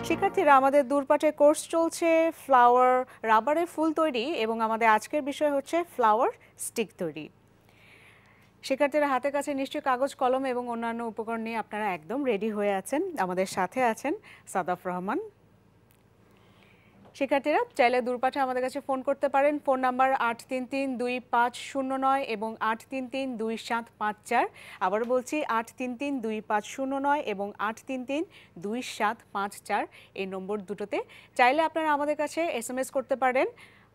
শিক্ষার্থীরা আমাদের দূরপাঠে কোর্স চলছে ফ্লাওয়ার রাবারের ফুল তৈরি এবং আমাদের আজকের বিষয় হচ্ছে ফ্লাওয়ার স্টিক তৈরি। শিক্ষার্থীরা হাতের কাছে নিশ্চয়ই কাগজ কলম এবং অন্যান্য উপকরণ নিয়ে আপনারা একদম রেডি হয়ে আছেন। আমাদের সাথে আছেন সাদাফ রহমান। শিক্ষার্থীরা চাইলে দূরপাঠে আমাদের কাছে ফোন করতে পারেন। ফোন নাম্বার 833-2509 এবং 833-2754। আবারও বলছি 833-2509 এবং 833-2754 এই নম্বর দুটোতে চাইলে আপনারা আমাদের কাছে SMS করতে পারেন।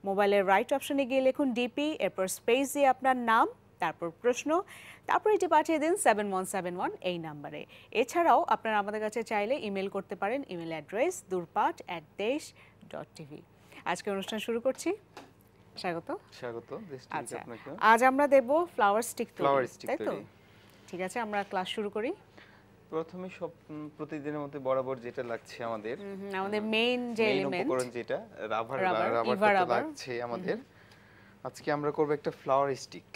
মোবাইলের রাইট অপশনে গিয়ে লিখুন ডিপি, এরপর স্পেস দিয়ে আপনার নাম, তারপর প্রশ্ন, তারপর এটি পাঠিয়ে দিন 7171 এই নাম্বারে। এছাড়াও আপনারা আমাদের কাছে চাইলে ইমেল করতে পারেন। Email address durpat@desh.tv। আজকে অনুষ্ঠান শুরু করছি। স্বাগত। আচ্ছা, আজ আমরা দেব ফ্লাওয়ার স্টিক ফ্লাওয়ার তৈরি, স্টিক তাই তো? তৈরি। ঠিক আছে, আমরা ক্লাস শুরু করি। প্রথমে সব প্রতিদিনের মধ্যে বরাবর যেটা লাগছে আমাদের মেইন যে মেইন এলিমেন্ট উপকরণ যেটা রাবার ইভা তো রাবার লাগছে আমাদের। আজকে আমরা করব একটা ফ্লাওয়ার স্টিক।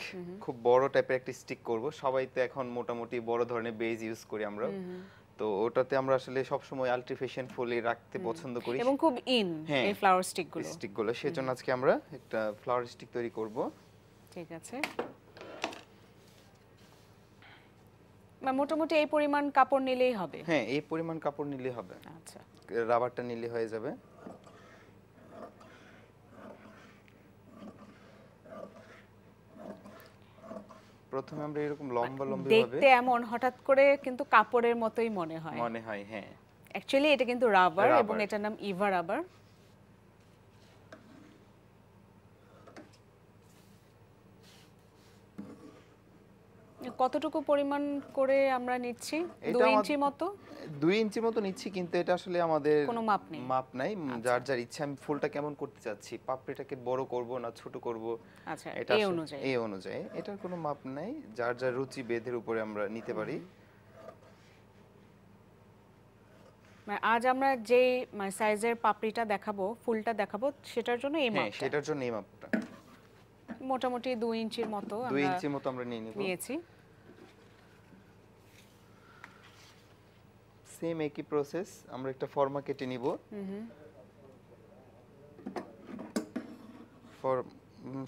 খুব বড় টাইপের একটা স্টিক করব। সবাই তো এখন মোটামুটি বড় ধরনের বেজ ইউজ করি আমরা। তো ওটাতে আমরা আসলে সব সময় আল্ট্রিফিশিয়েন্ট ফুলে রাখতে পছন্দ করি এবং খুব এই ফ্লাওয়ার স্টিকগুলো। সেজন্য আজকে আমরা একটা ফ্লাওয়ার স্টিক তৈরি করব। ঠিক আছে, মোটামুটি এই পরিমাণ কাপড় নিলেই হবে? হ্যাঁ, এই পরিমাণ কাপড় নিলেই হবে। আচ্ছা, রাবারটা নিলে হয়ে যাবে। প্রথমে আমরা এরকম লম্বা ভাবে দেখতে এমন হঠাৎ করে কিন্তু কাপড়ের মতোই মনে হয়। হ্যাঁ। অ্যাকচুয়ালি এটা কিন্তু রাবার এবং এটার নাম ইভা রাবার। কতটুকু পরিমাণ করে আমরা নিচ্ছি? 2 ইঞ্চি মতো? 2 ইঞ্চি মতো নিচ্ছি, কিন্তু এটা আসলে আমাদের কোনো মাপ নেই। যার যার ইচ্ছা আমি ফুলটা কেমন করতে চাচ্ছি, পাপড়িটাকে বড় করব না ছোট করব, আচ্ছা এটা এই অনুযায়ী এটার কোনো মাপ নাই। যার যার রুচি ভেদের উপরে আমরা নিতে পারি। আজ আমরা যে সাইজের পাপড়িটা দেখাবো, ফুলটা দেখাবো, সেটার জন্য এই মাপটা। সেটার জন্য এই মাপটা মোটামুটি 2 ইঞ্চির মতো 2 ইঞ্চির মতো আমরা নিয়েছি। সেম একই প্রসেস, আমরা একটা ফর্মা কেটে নিব।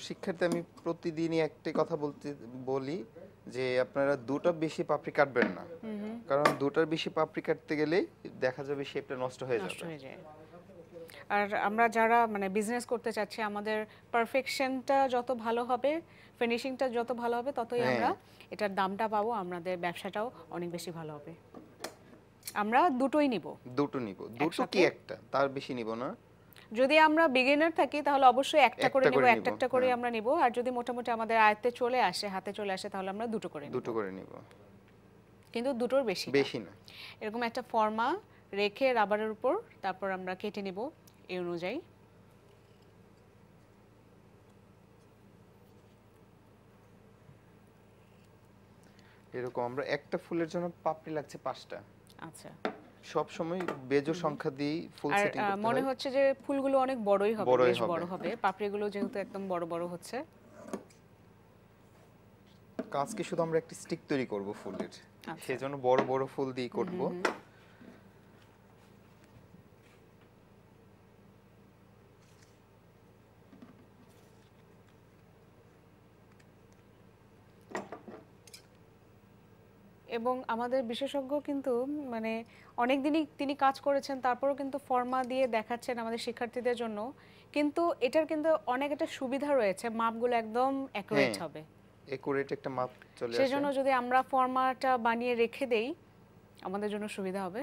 শিক্ষার্থী আমি প্রতিদিনই একটা কথা বলি যে আপনারা দুটো বেশি পাপড়ি কাটবেন না, কারণ দুটোর বেশি পাপড়ি কাটতে গেলে দেখা যাবে শেপটা নষ্ট হয়ে যাবে। আর আমরা যারা বিজনেস করতে চাচ্ছি, আমাদের পারফেকশনটা যত ভালো হবে, ফিনিশিংটা যত ভালো হবে, ততই আমরা এটার দামটা পাবো, আমাদের ব্যবসাটাও অনেক বেশি ভালো হবে। আমরা দুটোই নিব। দুটো কি একটা, তার বেশি নিব না। যদি আমরা বিগিনার থাকি তাহলে অবশ্যই একটা করে নিব, একটা করে আমরা নিব। আর যদি মোটামুটি আমাদের আয়ত্তে চলে আসে, হাতে চলে আসে, তাহলে আমরা দুটো করে নিব। কিন্তু দুটোর বেশি না। এরকম একটা ফর্মা রেখে রাবারের উপর তারপর আমরা কেটে নিব এই অনুযায়ী। এরকম আমরা একটা ফুলের জন্য পাপড়ি লাগছে 5টা। আচ্ছা, সব সময় বেজোড় সংখ্যা দিয়ে ফুল সেটিং করতে হয়। মনে হচ্ছে যে ফুলগুলো অনেক বড়ই হবে, বেশ বড় হবে, পাপড়িগুলো যেহেতু একদম বড় বড় হচ্ছে। আজকে শুধু আমরা একটা স্টিক তৈরি করব ফুলের, সেজন্য বড় বড় ফুল দিয়ে করব। এবং আমাদের বিশেষজ্ঞ কিন্তু অনেক দিনই তিনি কাজ করেছেন, তারপরও কিন্তু ফর্মা দিয়ে দেখাচ্ছেন আমাদের শিক্ষার্থীদের জন্য। কিন্তু এটার কিন্তু অনেক একটা সুবিধা রয়েছে, মাপগুলো একদম অ্যাকুরেট হবে। অ্যাকুরেট একটা মাপ চলে আসে। সেজন্য যদি আমরা ফর্মাটা বানিয়ে রেখে দেই, আমাদের জন্য সুবিধা হবে।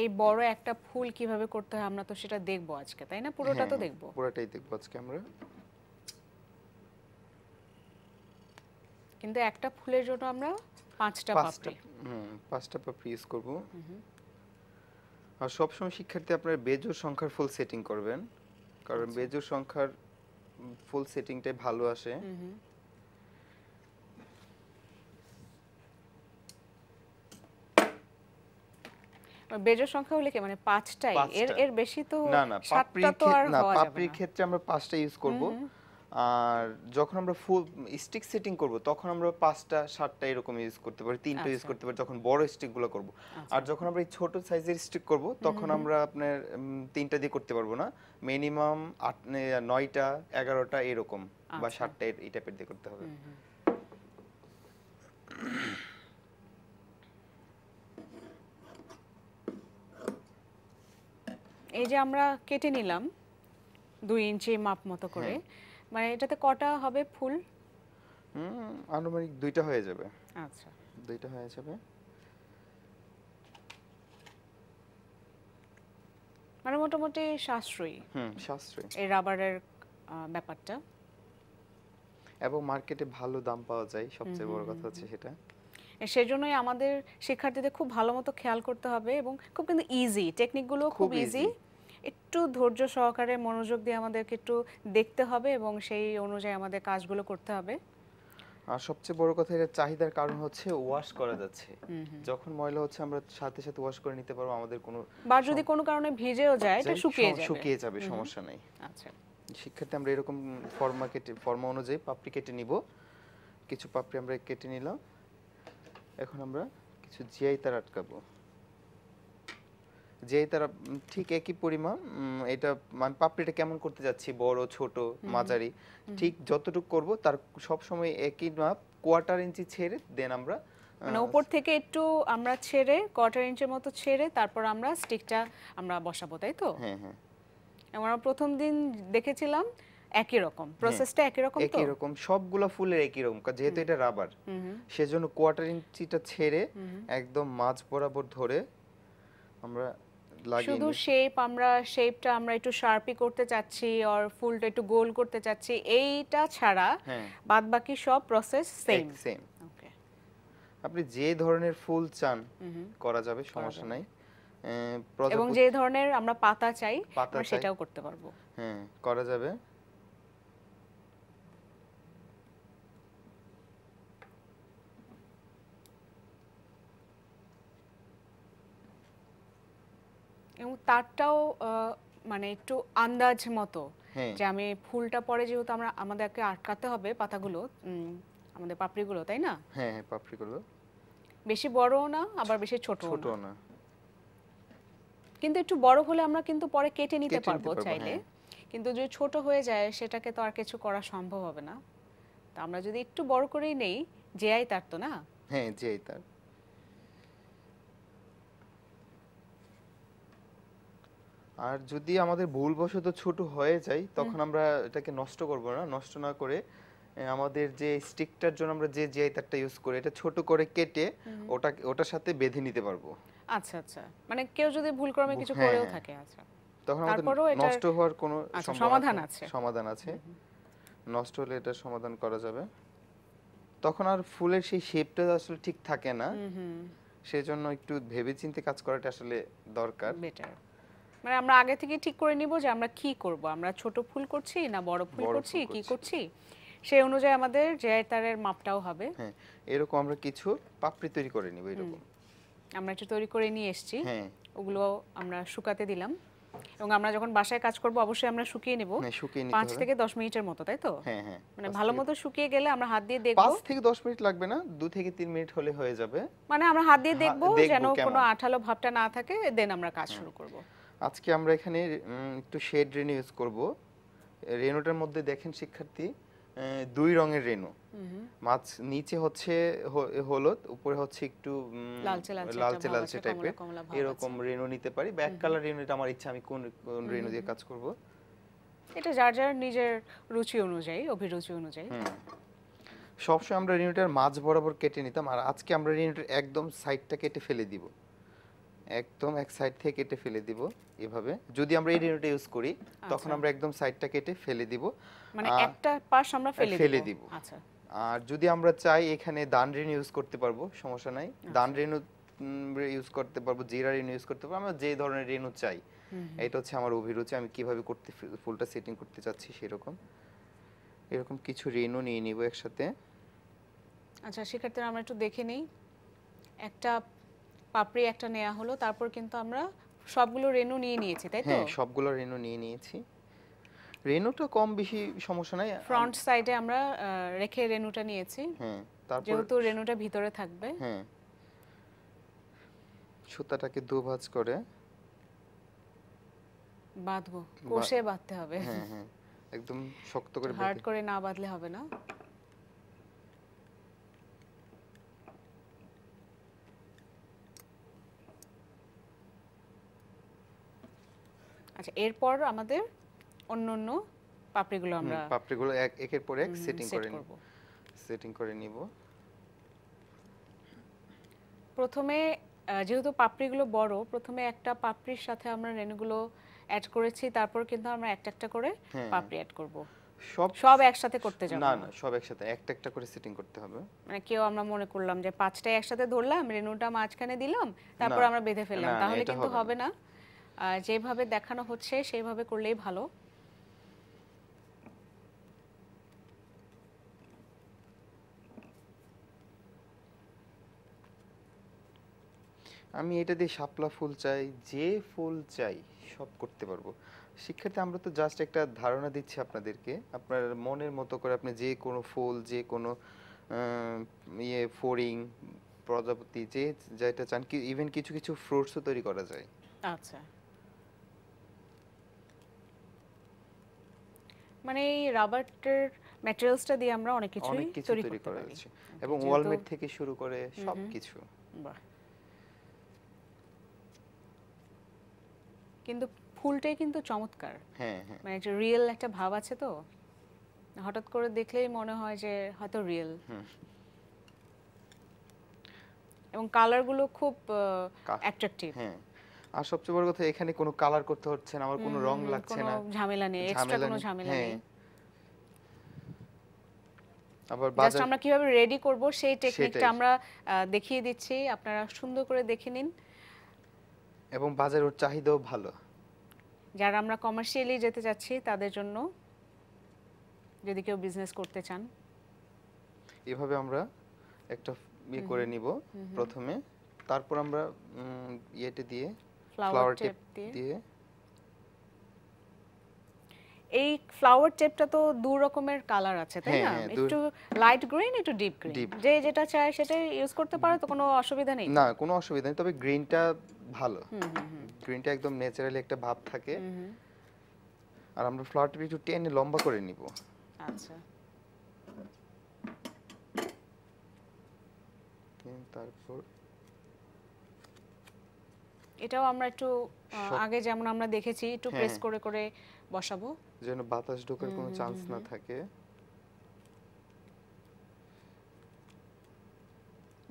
এই বড় একটা ফুল কিভাবে করতে হয় আমরা তো সেটা দেখবো আজকে, তাই না? পুরোটা তো দেখবো, পুরোটাই দেখবো আজকে আমরা। কিন্তু একটা ফুলের জন্য আমরা 5টা পাপড়ি 5টা পাপড়ি ইউজ করব। আর সবসময় শিক্ষার্থী আপনারা বেজোড় সংখ্যার ফুল সেটিং করবেন, কারণ বেজোড় সংখ্যার ফুল সেটিংটাই ভালো আসে। বেজোড় সংখ্যা হলে কি মানে 5টাই, এর বেশি তো না না 7টা তো আর হওয়া যাবে না। পাপড়ির ক্ষেত্রে আমরা 5টা ইউজ করব। আর যখন আমরা ফুল স্টিক সেটিং করব তখন আমরা 5টা 7টা এরকম ইউজ করতে পারি, 3টা ইউজ করতে পারি যখন বড় স্টিক গুলো করব। আর যখন আমরা এই ছোট সাইজের স্টিক করব তখন আমরা আপনার 3টা দিয়ে করতে পারবো না, মিনিমাম 9টা 11টা এরকম বা 7টা এই টাইপের দিয়ে করতে হবে। এই যে আমরা কেটে নিলাম 2 ইঞ্চি মাপ মতো করে, মানে এটাতে কটা হবে ফুল? আনুমানিক 2টা হয়ে যাবে। আচ্ছা 2টা হয়ে যাবে, মানে মোটামুটি সাশ্রয়ী। সাশ্রয়ী এই রাবারের ব্যাপারটা, এবং মার্কেটে ভালো দাম পাওয়া যায়, সবচেয়ে বড় কথা হচ্ছে সেটা। সেজন্যই আমাদের শিক্ষার্থীদের খুব ভালো মতো খেয়াল করতে হবে, এবং খুব কিন্তু ইজি, টেকনিকগুলো খুব ইজি। একটু ধৈর্য সহকারে মনোযোগ দিয়ে আমাদেরকে একটু দেখতে হবে এবং সেই অনুযায়ী আমাদের কাজগুলো করতে হবে। আর সবচেয়ে বড় কথা, এর চাহিদার কারণ হচ্ছে ওয়াশ করা যাচ্ছে। যখন ময়লা হচ্ছে আমরা সাথে সাথে ওয়াশ করে নিতে পারবো, আমাদের কোনো বা যদি কোনো কারণে ভিজেও যায় এটা শুকিয়ে যাবে, সমস্যা নেই। আচ্ছা, শিক্ষার্থী আমরা এরকম ফর্মা অনুযায়ী পাপড়ি কেটে নিব। কিছু পাপড়ি আমরা কেটে নিলাম, এখন আমরা কিছু জিআই তার আটকাবো। জিআই তার ঠিক একই পরিমাণ, এটা মানে পাপড়িটা কেমন করতে যাচ্ছি, বড় ছোট মাঝারি, ঠিক যতটুকু করব তার সব সময় একই মাপ, 1/4 ইঞ্চি ছেড়ে দেন আমরা মানে উপর থেকে একটু আমরা ছেড়ে 1/4 ইঞ্চির মতো ছেড়ে তারপর আমরা স্টিকটা আমরা বসাবো, তাই তো? হ্যাঁ হ্যাঁ, আমরা প্রথম দিন দেখেছিলাম একই রকম প্রসেসটা, একই রকম তো, একই রকম সবগুলা ফুলের একই রকম, যেহেতু এটা রাবার সেজন্য 1/4 ইঞ্চিটা ছেড়ে একদম মাঝ বরাবর ধরে আমরা লাগিয়ে শুধু শেপটা আমরা একটু শার্পি করতে চাচ্ছি আর ফুলটা একটু গোল করতে চাচ্ছি, এইটা ছাড়া বাদ বাকি সব প্রসেস সেম। ওকে, আপনি যে ধরনের ফুল চান করা যাবে, সমস্যা নাই। এবং যে ধরনের আমরা পাতা চাই আমরা সেটাও করতে পারবো। হ্যাঁ, করা যাবে। এবং তারটাও মানে একটু আন্দাজ মতো, যে আমি ফুলটা পরে যেহেতু আমাদেরকে আটকাতে হবে পাতাগুলো, আমাদের পাপড়িগুলো, তাই না? হ্যাঁ হ্যাঁ, পাপড়িগুলো বেশি বড়ও না আবার বেশি ছোটও না, কিন্তু একটু বড় হলে আমরা কিন্তু পরে কেটে নিতে পারবো চাইলে। কিন্তু যদি ছোট হয়ে যায় সেটাকে তো আর কিছু করা সম্ভব হবে না। তো আমরা যদি একটু বড় করেই নেই, জিআই তার তো না? হ্যাঁ, জিআই তার। আর যদি আমাদের ভুলবশত ছোট হয়ে যায় তখন আমরা এটাকে নষ্ট করব না, নষ্ট না করে আমাদের যে স্টিকটার জন্য আমরা যে জিআই তারটা ইউজ করি এটা ছোট করে কেটে ওটার সাথে বেঁধে নিতে পারবো। আচ্ছা আচ্ছা, মানে কেউ যদি ভুলক্রমে কিছু করেও থাকে, আচ্ছা, তখন আমাদের নষ্ট হওয়ার কোনো সমাধান আছে। নষ্ট হলে এটা সমাধান করা যাবে, তখন আর ফুলের সেই শেপটা আসলে ঠিক থাকে না, সেজন্য একটু ভেবেচিন্তে কাজ করাটা আসলে দরকার, বেটার। মানে আমরা আগে থেকে ঠিক করে নিব যে আমরা কি করব, আমরা ছোট ফুল করছি না বড় ফুল করছি, কি করছি, সেই অনুযায়ী আমাদের জিআই তারের মাপটাও হবে। হ্যাঁ, এরকম আমরা কিছু পাপড়ি তৈরি করে নিব। এরকম আমরা একটু তৈরি করে নিয়ে এসেছি, ওগুলো আমরা শুকাতে দিলাম, এবং আমরা যখন বাসায় কাজ করব অবশ্যই আমরা শুকিয়ে নেব 5 থেকে 10 মিনিটের মতো, তাই তো? হ্যাঁ হ্যাঁ, মানে ভালো মতো শুকিয়ে গেলে আমরা হাত দিয়ে দেখব। 5 থেকে 10 মিনিট লাগবে না, 2 থেকে 3 মিনিট হলে হয়ে যাবে। মানে আমরা হাত দিয়ে দেখব যেন কোনো আঠালো ভাবটা না থাকে, দেন আমরা কাজ শুরু করব। আজকে আমরা এখানে একটু শেড রেনু ইউজ করব। রেনুটার মধ্যে দেখেন শিক্ষার্থী, 2 রঙের রেনু, মাছ নিচে হচ্ছে হলুদ, উপরে হচ্ছে একটু লালচে টাইপের, এরকম রেনু নিতে পারি। ব্যাক কালার রেনু, এটা আমার ইচ্ছা, আমি কোন রেনু দিয়ে কাজ করব। এটা যার যার নিজের রুচি অনুযায়ী, অভিরুচি অনুযায়ী। সবসময় আমরা রেনুটার মাঝ বরাবর কেটে নিতাম, আর আজকে আমরা রেনুটার একদম সাইডটা কেটে ফেলে দিব, একদম এক সাইড থেকে কেটে ফেলে দিব এভাবে। যদি আমরা এই রেনুটা ইউজ করি তখন আমরা একদম সাইডটা কেটে ফেলে দিব, মানে একটা পাশ আমরা ফেলে দিব। আচ্ছা, আর যদি আমরা চাই এখানে দান রেনু ইউজ করতে পারবো, সমস্যা নাই, দান রেনু ইউজ করতে পারবো, জিরা রেনু ইউজ করতে পারবো, আমরা যে ধরনের রেনু চাই। এটা হচ্ছে আমার অভিরুচি, আমি কিভাবে করতে ফুলটা সেটিং করতে চাচ্ছি সেরকম। এরকম কিছু রেনু নিয়ে নিব একসাথে। আচ্ছা শিক্ষার্থীরা, আমরা একটু দেখে নেই, একটা পাপড়ি একটা নেওয়া হলো, তারপর কিন্তু আমরা সবগুলো রেনু নিয়ে নিয়েছি, তাই তো? হ্যাঁ, সবগুলো রেনু নিয়ে নিয়েছি। রেনুটা কম বেশি সমস্যা নাই। ফ্রন্ট সাইডে আমরা রেখে রেনুটা নিয়েছি। হ্যাঁ, তারপর যেহেতু রেনুটা ভিতরে থাকবে। হ্যাঁ, সুতাটাকে দুভাঁজ করে বাঁধবো, কষে বাঁধতে হবে। হ্যাঁ হ্যাঁ, একদম শক্ত করে হার্ড করে না বাঁধলে হবে না। আচ্ছা, এরপর আমাদের অন্য পাপড়িগুলো একের পর এক সেটিং করে নিব। প্রথমে যেহেতু পাপড়িগুলো বড়, প্রথমে একটা পাপড়ির সাথে আমরা রেনুগুলো অ্যাড করেছি, তারপর কিন্তু আমরা একটা একটা করে পাপড়ি অ্যাড করব। সব একসাথে করতে যাব না, সব একসাথে একটা একটা করে সেটিং করতে হবে। মানে কেউ আমরা মনে করলাম যে পাঁচটায় একসাথে ধরলাম, রেনুটা মাঝখানে দিলাম, তারপর আমরা বেঁধে ফেললাম, তাহলে কিন্তু হবে না। যেভাবে দেখানো হচ্ছে সেইভাবে করলেই ভালো। আমি এটা দিয়ে শাপলা ফুল চাই, যে ফুল চাই সব করতে পারবো। শিক্ষার্থী, আমরা তো জাস্ট একটা ধারণা দিচ্ছি আপনাদেরকে, আপনার মনের মতো করে আপনি যে কোনো ফুল, যে কোনো ফড়িং, প্রজাপতি, যেটা চান, কি ইভেন কিছু কিছু ফ্রুটসও তৈরি করা যায়। আচ্ছা, মানে এই রাবারের ম্যাটেরিয়ালসটা দিয়ে আমরা অনেক কিছু তৈরি করতে পারি, এবং ওয়ালমেট থেকে শুরু করে সবকিছু। বাহ, কিন্তু ফুলটাই কিন্তু চমৎকার। হ্যাঁ হ্যাঁ, মানে একটা রিয়েল একটা ভাব আছে, তো হঠাৎ করে দেখলেই মনে হয় যে হয়তো রিয়েল। এবং কালারগুলো খুব অ্যাট্রাকটিভ। হ্যাঁ, আর সবচেয়ে বড় কথা, এখানে কোনো কালার করতে হচ্ছে না, আমার কোনো রং লাগছে না, কোনো ঝামেলা নেই, এক্সট্রা কোনো ঝামেলা নেই। আবার জাস্ট আমরা কিভাবে রেডি করব সেই টেকনিকটা আমরা দেখিয়ে দিচ্ছি, আপনারা সুন্দর করে দেখে নিন। এবং বাজারের চাহিদাও ভালো, যারা আমরা কমার্শিয়ালি যেতে যাচ্ছি তাদের জন্য, যদি কেউ বিজনেস করতে চান। এভাবে আমরা একটা করে নিব প্রথমে, তারপর আমরা ইয়েটা দিয়ে ফ্লাওয়ার টেপ দিয়ে। এই ফ্লাওয়ার টেপটা তো দু রকমের কালার আছে, তাই না? একটু লাইট গ্রিন, একটু ডিপ গ্রিন, যে যেটা চায় সেটাই ইউজ করতে পারে, তো কোনো অসুবিধা নেই। না, কোনো অসুবিধা নেই, তবে গ্রিনটা ভালো। গ্রিনটা একদম ন্যাচারালি একটা ভাব থাকে। আর আমরা ফ্লাওয়ার টেপ একটু টেনে লম্বা করে নিব। আচ্ছা, তারপর এটাও আমরা একটু আগে যেমন আমরা দেখেছি, একটু প্রেস করে করে বসাবো, যেন বাতাস ঢোকার কোনো চান্স না থাকে।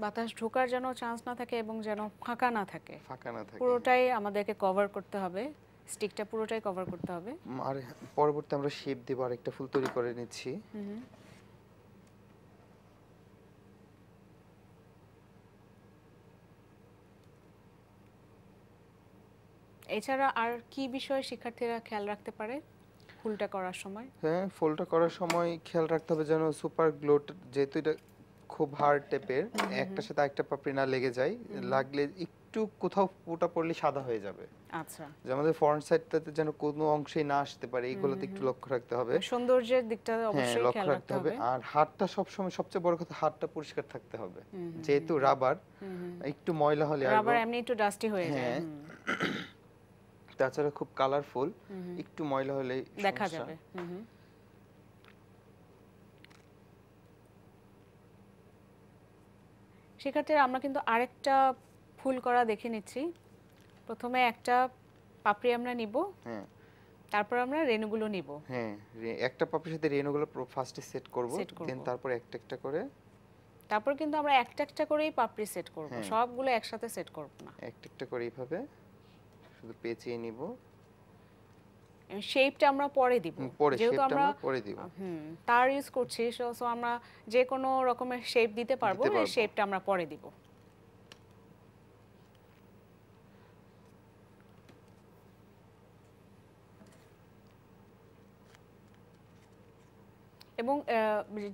বাতাস ঢোকার যেন চান্স না থাকে এবং যেন ফাঁকা না থাকে, পুরোটাই আমাদেরকে কভার করতে হবে, স্টিকটা পুরোটাই কভার করতে হবে। আর পরবর্তী আমরা শেপ দেব, আরেকটা ফুল তৈরি করে নিচ্ছি। এছাড়া আর কি বিষয়ে শিক্ষার্থীরা খেয়াল রাখতে পারে ফুলটা করার সময়? হ্যাঁ, ফুলটা করার সময় খেয়াল রাখতে হবে যেন সুপার গ্লো, যেহেতু এটা খুব হার্ড টাইপের, একটার সাথে একটা পাপড়ি না লেগে যায়, লাগলে একটু কোথাও ফোঁটা পড়লে সাদা হয়ে যাবে। আচ্ছা, যে আমাদের ফ্রন্ট সাইডটাতে যেন কোনো অংশেই না আসতে পারে, এইগুলোতে একটু লক্ষ্য রাখতে হবে। সৌন্দর্যের দিকটা অবশ্যই খেয়াল রাখতে হবে। আর হাতটা সব সময়, সবচেয়ে বড় কথা, হাতটা পরিষ্কার থাকতে হবে। যেহেতু রাবার, একটু ময়লা হলে, রাবার এমনি একটু ডাস্টি হয়ে যায়, তাছাড়া খুব কালারফুল, একটু ময়লা হলে দেখা যাবে। শিক্ষার্থীরা, আমরা কিন্তু আরেকটা ফুল করা দেখে নিচ্ছি। প্রথমে একটা পাপড়ি আমরা নিব, তারপর আমরা রেনুগুলো নিব। হ্যাঁ, একটা পাপড়ির সাথে রেনুগুলো ফার্স্টে সেট করব, দেন তারপর একটা একটা করে, তারপর কিন্তু আমরা একটা একটা করেই পাপড়ি সেট করব, সবগুলো একসাথে সেট করব না, একটা একটা করে এইভাবে শুধু পেঁচিয়ে নিব। শেপটা আমরা পরে দিব, যেহেতু আমরা পরে দিব, তার ইউজ করছি, সো আমরা যে কোনো রকমের শেপ দিতে পারবো, এই শেপটা আমরা পরে দিব। এবং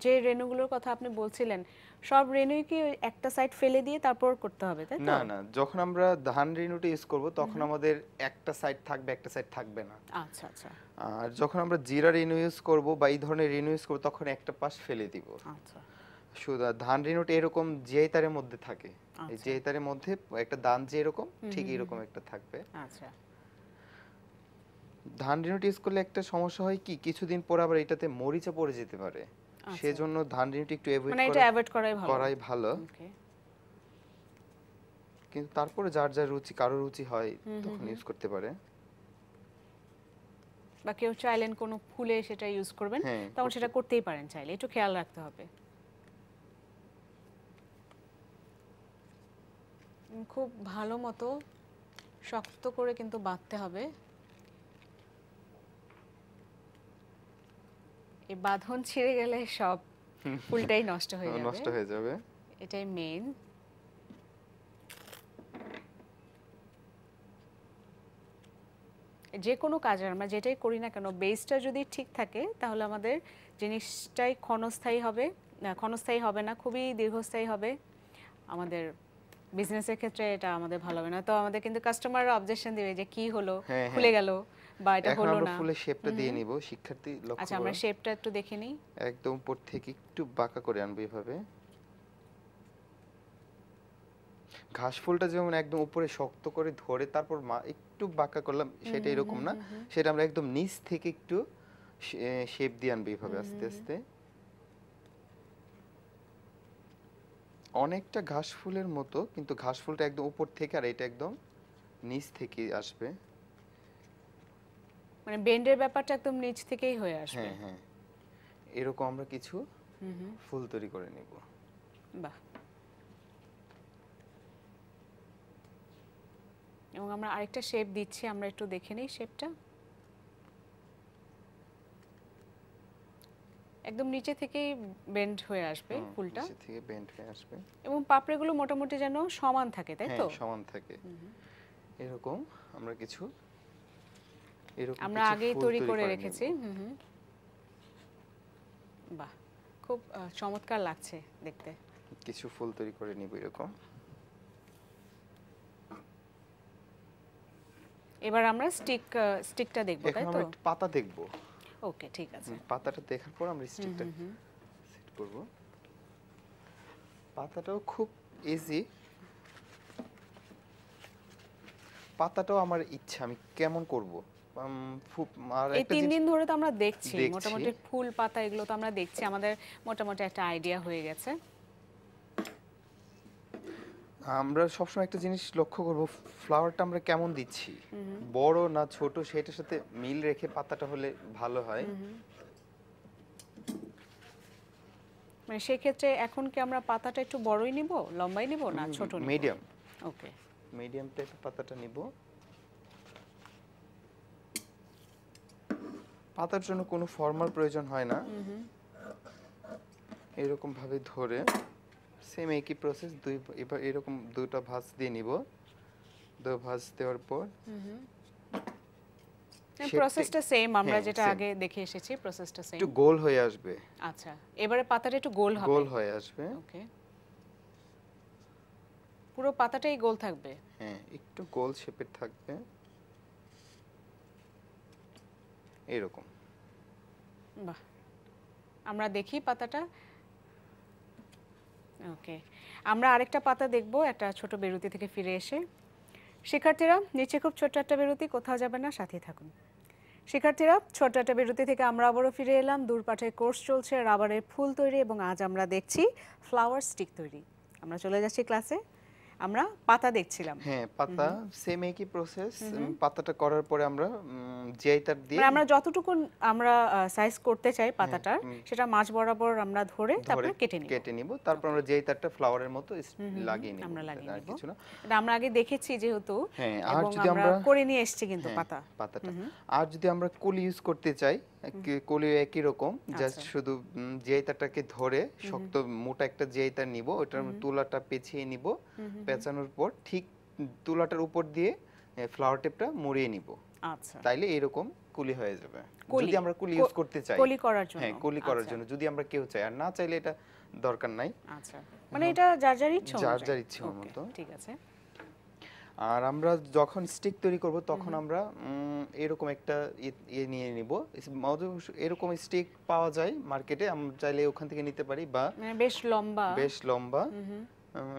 যে রেণুগুলোর কথা আপনি বলছিলেন সব রেণুই কি একটা সাইড ফেলে দিয়ে তারপর করতে হবে, তাই তো? না না, যখন আমরা ধান রেণুটা ইউজ করব তখন আমাদের একটা সাইড থাকবে, একটা সাইড থাকবে না। আচ্ছা আচ্ছা। আর যখন আমরা জিরা রেণু ইউজ করব বা এই ধরনের রেণু ইউজ করব তখন একটা পাশ ফেলে দিব। আচ্ছা। শুধু ধান রেণুটা এরকম যেই তারের মধ্যে থাকে, এই যেই তারের মধ্যে একটা দান যে এরকম ঠিক এরকম একটা থাকবে। আচ্ছা। ধান রেণুটা ইউজ করলে একটা সমস্যা হয় কি, কিছুদিন পর আবার এটাতে মরিচা পড়ে যেতে পারে, সেজন্য ধান রেণুটা একটু অ্যাভয়েড করাই ভালো। কিন্তু তারপরে যার যার রুচি, কারো রুচি হয় তখন ইউজ করতে পারে। বা কেউ চাইলেন কোনো ফুলে সেটা ইউজ করবেন, তখন সেটা করতেই পারেন চাইলে, একটু খেয়াল রাখতে হবে। খুব ভালো মতো শক্ত করে কিন্তু বাঁধতে হবে। এই বাঁধন ছিঁড়ে গেলে সব ফুলটাই নষ্ট হয়ে যাবে। এটাই মেইন। যে কোনো কাজে আমরা যেটাই করি না কেন, বেসটা যদি ঠিক থাকে তাহলে আমাদের জিনিসটাই ক্ষণস্থায়ী হবে না, খুবই দীর্ঘস্থায়ী হবে। আমাদের বিজনেসের ক্ষেত্রে এটা আমাদের ভালো হবে না, তো আমাদের কিন্তু কাস্টমাররা অবজেকশন দিবে যে কি হলো, খুলে গেল বা এটা হলো না। এখন আমরা ফুলের শেপটা দিয়ে নিব, শিক্ষার্থী লক্ষ্য করো। আচ্ছা, আমরা শেপটা একটু দেখে নিই। একদম উপর থেকে একটু বাঁকা করে আনবো এভাবে। ঘাস ফুলটা যেমন একদম উপরে শক্ত করে ধরে তারপর একটু বাঁকা করলাম, সেটা এরকম না, সেটা আমরা একদম নিচ থেকে একটু শেপ দিয়ে আনবো এভাবে আস্তে আস্তে। অনেকটা ঘাস ফুলের মতো, কিন্তু ঘাস ফুলটা একদম উপর থেকে আর এটা একদম নিচ থেকে আসবে। মানে বেন্ডের ব্যাপারটা একদম নিচ থেকেই হয়ে আসবে। হ্যাঁ হ্যাঁ, এরকম আমরা কিছু ফুল তৈরি করে নিব। বাহ। এবং আমরা আরেকটা শেপ দিচ্ছি, আমরা একটু দেখে নিই শেপটা। একদম নিচে থেকেই বেন্ড হয়ে আসবে ফুলটা, নিচে থেকে বেন্ড হয়ে আসবে এবং পাপড়িগুলো মোটামুটি যেন সমান থাকে, তাই তো? হ্যাঁ, সমান থাকে। এরকম আমরা কিছু আমরা আগেই তৈরি করে রেখেছি। বাহ, খুব চমৎকার লাগছে দেখতে। কিছু ফুল তৈরি করে নিব এরকম। এবার আমরা স্টিকটা দেখব, তাই তো? এখন আমরা পাতা দেখব। ওকে, ঠিক আছে। পাতাটা দেখার পর আমরা স্টিকটা সেট করব। পাতাটাও খুব ইজি। পাতাটাও আমার ইচ্ছা আমি কেমন করব। এই 3 দিন ধরে তো আমরা দেখছি মোটামুটি ফুল পাতা এগুলো তো আমরা দেখছি, আমাদের মোটামুটি একটা আইডিয়া হয়ে গেছে। আমরা সবসময় একটা জিনিস লক্ষ্য করব, ফ্লাওয়ারটা আমরা কেমন দিচ্ছি, বড় না ছোট, সেটার সাথে মিল রেখে পাতাটা হলে ভালো হয়। মানে সেই ক্ষেত্রে এখন কি আমরা পাতাটা একটু বড়ই নিব, লম্বাই নিব না ছোট নিব? মিডিয়াম। ওকে, মিডিয়াম টাইপের পাতাটা নিব। পাতার জন্য কোনো ফর্মাল প্রয়োজন হয় না। এরকম ভাবে ধরে সেম একই প্রসেস এবার এরকম দুটো ভাঁজ দিয়ে নিব। দুটো ভাঁজ দেওয়ার পর প্রসেসটা সেম, আমরা যেটা আগে দেখে এসেছি প্রসেসটা সেম। একটু গোল হয়ে আসবে। আচ্ছা, এবারে পাতাটা একটু গোল হবে। গোল হয়ে আসবে। ওকে, পুরো পাতাটাই গোল থাকবে? হ্যাঁ, একটু গোল শেপের থাকবে এরকম। বাহ, আমরা দেখি পাতাটা। ওকে, আমরা আরেকটা পাতা দেখব একটা ছোট বিরতি থেকে ফিরে এসে। শিক্ষার্থীরা, নিচে খুব ছোট্ট একটা বিরতি, কোথাও যাবে না, সাথে থাকুন। শিক্ষার্থীরা, ছোট্ট একটা বিরতি থেকে আমরা আবারও ফিরে এলাম। দূরপাঠের কোর্স চলছে রাবারের ফুল তৈরি, এবং আজ আমরা দেখছি ফ্লাওয়ার স্টিক তৈরি। আমরা চলে যাচ্ছি ক্লাসে। আমরা পাতা দেখছিলাম। হ্যাঁ, পাতা সেম একই প্রসেস। পাতাটা করার পরে আমরা জিআই তার দিয়ে আমরা যতটুকু আমরা সাইজ করতে চাই পাতাটার, সেটা মাঝ বরাবর আমরা ধরে তারপর কেটে নিব। তারপর আমরা জিআই তারটা ফ্লাওয়ারের মতো লাগিয়ে নিব। আমরা লাগিয়ে আর কিছু না। এটা আমরা আগে দেখেছি যেহেতু, হ্যাঁ, আর যদি আমরা করে নিয়ে এসেছি কিন্তু পাতাটা। আর যদি আমরা কলি ইউজ করতে চাই, কলি একই রকম, জাস্ট শুধু জিআই তারটাকে ধরে শক্ত মোটা একটা জিআই তার নিব, ওটার তুলাটা পেঁচিয়ে নিব, পেঁচানোর পর ঠিক তুলাটার উপর দিয়ে ফ্লাওয়ার টেপটা মুড়িয়ে নিব। আচ্ছা, তাইলে এরকম কলি হয়ে যাবে যদি আমরা কলি ইউজ করতে চাই কলি করার জন্য হ্যাঁ কলি করার জন্য যদি আমরা কেউ চাই আর না চাইলে এটা দরকার নাই আচ্ছা মানে এটা যার যার ইচ্ছা যার ইচ্ছা মতো ঠিক আছে আর আমরা যখন স্টিক তৈরি করব তখন আমরা এরকম একটা নিয়ে নিব এরকম স্টিক পাওয়া যায় মার্কেটে আমরা চাইলে ওখান থেকে নিতে পারি বা বেশ লম্বা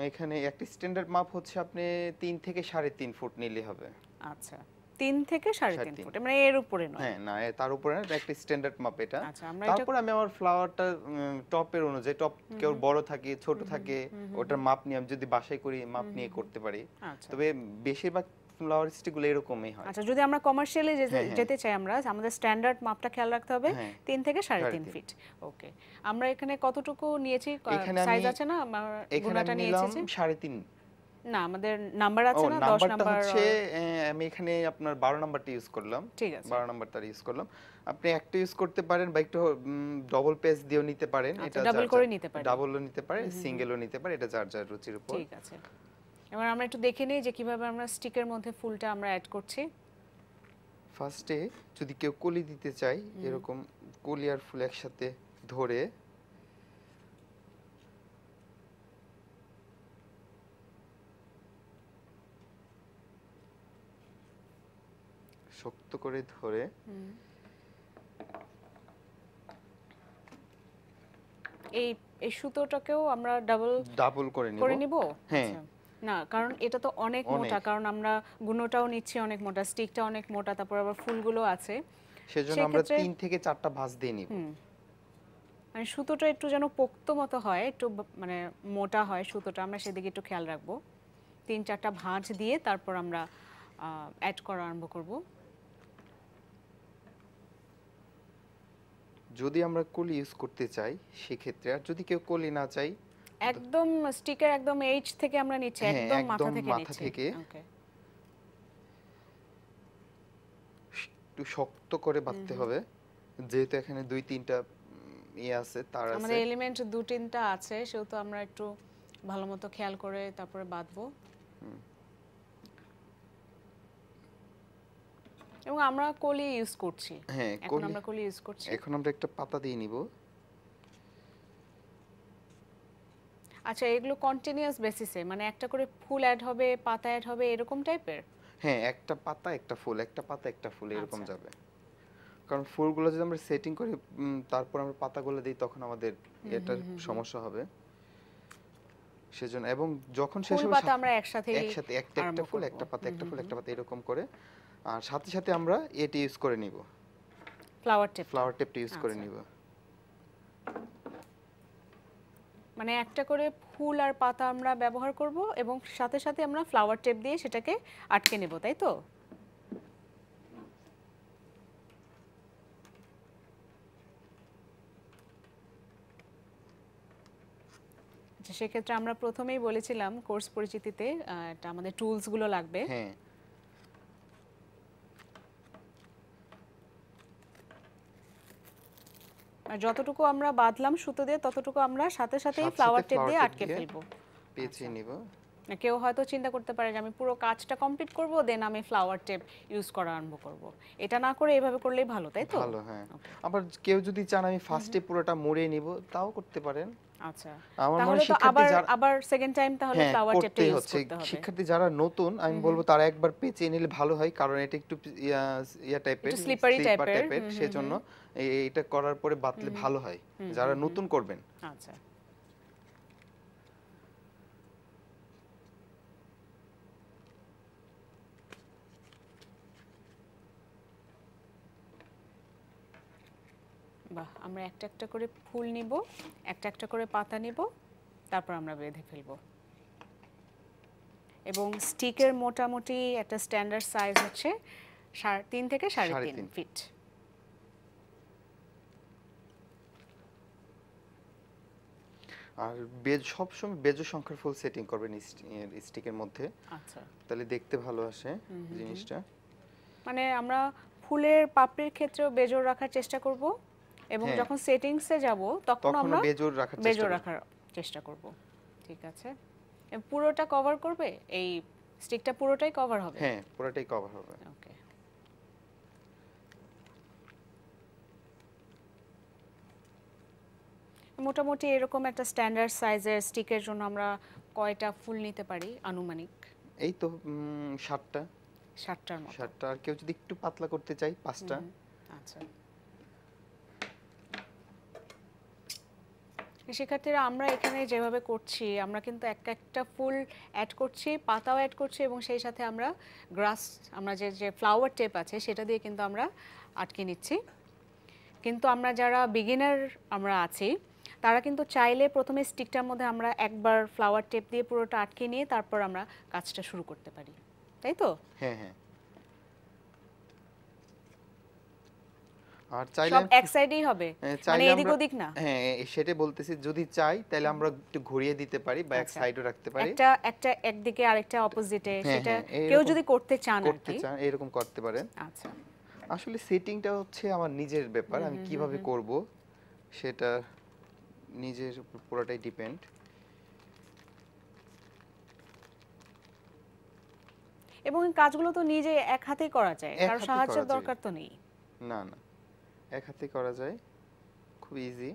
এখানে একটা স্ট্যান্ডার্ড মাপ হচ্ছে আপনি 3 থেকে 3.5 ফুট নিলে হবে আচ্ছা 3 থেকে 3.5 ফুট মানে এর উপরে নয় হ্যাঁ না তার উপরে না একটা স্ট্যান্ডার্ড মাপ এটা তারপর আমি আমার ফ্লাওয়ারটা টপের অনুযায়ী টপ কেউ বড় থাকে ছোট থাকে ওটার মাপ নিয়ে আমি যদি বাসায় করি মাপ নিয়ে করতে পারি তবে বেশিরভাগ ফ্লাওয়ার স্টিক গুলো এরকমই হয় আচ্ছা যদি আমরা কমার্শিয়ালি যেতে চাই আমরা আমাদের স্ট্যান্ডার্ড মাপটা খেয়াল রাখতে হবে 3 থেকে 3.5 ফিট ওকে আমরা এখানে কতটুকু নিয়েছি সাইজ আছে না গুণাটা নিয়েছি 3.5 না আমাদের নাম্বার আছে না 10 নাম্বার হচ্ছে আমি এখানে আপনার 12 নাম্বারটা ইউজ করলাম ঠিক আছে 12 নাম্বারটা ইউজ করলাম আপনি একটা ইউজ করতে পারেন বা একটু ডবল পেজ দিয়েও নিতে পারেন এটা ডাবল করে নিতে পারেন ডাবলও নিতে পারেন সিঙ্গেলও নিতে পারেন এটা যার যার রুচির উপর ঠিক আছে এবার আমরা একটু দেখে নেই যে কিভাবে আমরা স্টিকের মধ্যে ফুলটা আমরা অ্যাড করছি ফার্স্টে যদি কেউ কলি দিতে চায় এরকম কলি আর ফুল একসাথে ধরে শক্ত করে ধরে এই সুতোটাকেও আমরা ডাবল করে নিব হ্যাঁ না কারণ এটা তো অনেক মোটা কারণ আমরা গুণটাও নিচ্ছি অনেক মোটা স্টিকটা অনেক মোটা তারপর আবার ফুলগুলো আছে সেজন্য আমরা 3 থেকে 4টা ভাঁজ দিয়ে নিব মানে সুতোটা একটু যেন পোক্ত মতো হয় একটু মানে মোটা হয় সুতোটা আমরা সেদিকে একটু খেয়াল রাখবো 3-4টা ভাঁজ দিয়ে তারপর আমরা অ্যাড করা আরম্ভ করব যদি আমরা কলি ইউজ করতে চাই সেই ক্ষেত্রে আর যদি কেউ কলি না চাই একদম স্টিকের একদম এইচ থেকে আমরা নিচ্ছি একদম মাথা থেকে ওকে একটু শক্ত করে বাঁধতে হবে যেহেতু এখানে 2-3টা আছে তার আছে আমাদের এলিমেন্ট 2-3টা আছে সেহেতু আমরা একটু ভালোমতো খেয়াল করে তারপরে বাঁধবো এবং আমরা কলি ইউজ করছি হ্যাঁ এখন আমরা কলি ইউজ করছি এখন আমরা একটা পাতা দিয়ে নিব আচ্ছা এগুলো কন্টিনিউয়াস বেসিসে মানে একটা করে ফুল অ্যাড হবে পাতা অ্যাড হবে এরকম টাইপের হ্যাঁ একটা পাতা একটা ফুল একটা পাতা একটা ফুল এরকম যাবে কারণ ফুলগুলো যদি আমরা সেটিং করি তারপর আমরা পাতাগুলো দেই তখন আমাদের এটা সমস্যা হবে সেজন্য এবং যখন শেষ হবে পাতা আমরা একসাথে একটা ফুল একটা পাতা একটা ফুল একটা পাতা এরকম করে আর সাথে সাথে আমরা এটি ইউজ করে নিব ফ্লাওয়ার টেপটা ইউজ করে নিব মানে একটা করে ফুল আর পাতা আমরা ব্যবহার করব এবং সাথে সাথে আমরা ফ্লাওয়ার টেপ দিয়ে সেটাকে আটকে নেব তাই তো সেক্ষেত্রে আমরা প্রথমেই বলেছিলাম কোর্স পরিচিতিতে এটা আমাদের টুলস গুলো লাগবে হ্যাঁ আর যতটুকু আমরা বাঁধলাম সুতো দিয়ে ততটুকু আমরা সাথে সাথে ফ্লাওয়ার টেপ দিয়ে আটকে ফেলবো পেঁচিয়ে নিব না কেউ হয়তো চিন্তা করতে পারে যে আমি পুরো কাজটা কমপ্লিট করব দেন আমি ফ্লাওয়ার টেপ ইউজ করা আরম্ভ করব এটা না করে এইভাবে করলেই ভালো তাই তো ভালো হ্যাঁ আবার কেউ যদি চান আমি ফার্স্টে পুরোটা মুড়ে নিব তাও করতে পারেন আচ্ছা তাহলে তো আবার সেকেন্ড টাইম তাহলে ফ্লাওয়ার টেপটা ইউজ করতে হবে শিক্ষার্থী যারা নতুন আমি বলবো তারা একবার পেঁচিয়ে নিলে ভালো হয় কারণ এটা একটু ইয়া টাইপের স্লিপারি টাইপের সেজন্য এটা করার পরে বাতলে ভালো হয় যারা নতুন করবেন আচ্ছা বাহ আমরা একটা একটা করে ফুল নিব একটা একটা করে পাতা নিব তারপর আমরা বেঁধে ফেলবো এবং স্টিকের মোটামুটি একটা স্ট্যান্ডার্ড সাইজ হচ্ছে 3.5 থেকে 3.5 ফিট আর বেজ সব সময় বেজ সংখ্যার ফুল সেটিং করবেন স্টিকের মধ্যে আচ্ছা তাহলে দেখতে ভালো আসে জিনিসটা মানে আমরা ফুলের পাপড়ির ক্ষেত্রেও বেজোর রাখার চেষ্টা করব এবং যখন সেটিংসে যাব তখন আমরা বেজোর রাখার চেষ্টা করব ঠিক আছে পুরোটা কভার করবে এই স্টিকটা পুরোটাই কভার হবে হ্যাঁ পুরোটাই কভার হবে ওকে মোটামুটি এরকম একটা স্ট্যান্ডার্ড সাইজের স্টিকের জন্য আমরা কয়টা ফুল নিতে পারি আনুমানিক? এই তো 7টা। 7টার মতো। 7টা, আর কেউ যদি একটু পাতলা করতে চাই 5টা। আচ্ছা, শিক্ষার্থীরা আমরা এখানে যেভাবে করছি আমরা কিন্তু একটা ফুল অ্যাড করছি, পাতাও অ্যাড করছি এবং সেই সাথে আমরা গ্রাস, আমরা যে ফ্লাওয়ার টেপ আছে সেটা দিয়ে কিন্তু আমরা আটকে নিচ্ছি। কিন্তু আমরা যারা বিগিনার আমরা আছি তারা কিন্তু চাইলে প্রথমে স্টিকটার মধ্যে আমরা একবার ফ্লাওয়ার টেপ দিয়ে পুরোটা আটকে নিয়ে তারপর আমরা কাজটা শুরু করতে পারি, তাই তো? হ্যাঁ হ্যাঁ। আর চাইলে সব এক সাইডেই হবে, মানে এদিক ওদিক না? হ্যাঁ সেটাই বলতেছি, যদি চাই তাহলে আমরা একটু ঘুরিয়ে দিতে পারি বা এক সাইডও রাখতে পারি, একটা একদিকে আরেকটা অপোজিটে, সেটা কেউ যদি করতে চান এরকম করতে পারেন। আচ্ছা, আসলে সেটিংটা হচ্ছে আমার নিজের ব্যাপার, আমি কিভাবে করব সেটা নিজের উপর পুরোটাই ডিপেন্ড। এবং কাজগুলো তো নিজে এক হাতেই করা যায়, কারো সাহায্যের দরকার তো নেই। না না, এক হাতে করা যায়, খুব ইজি।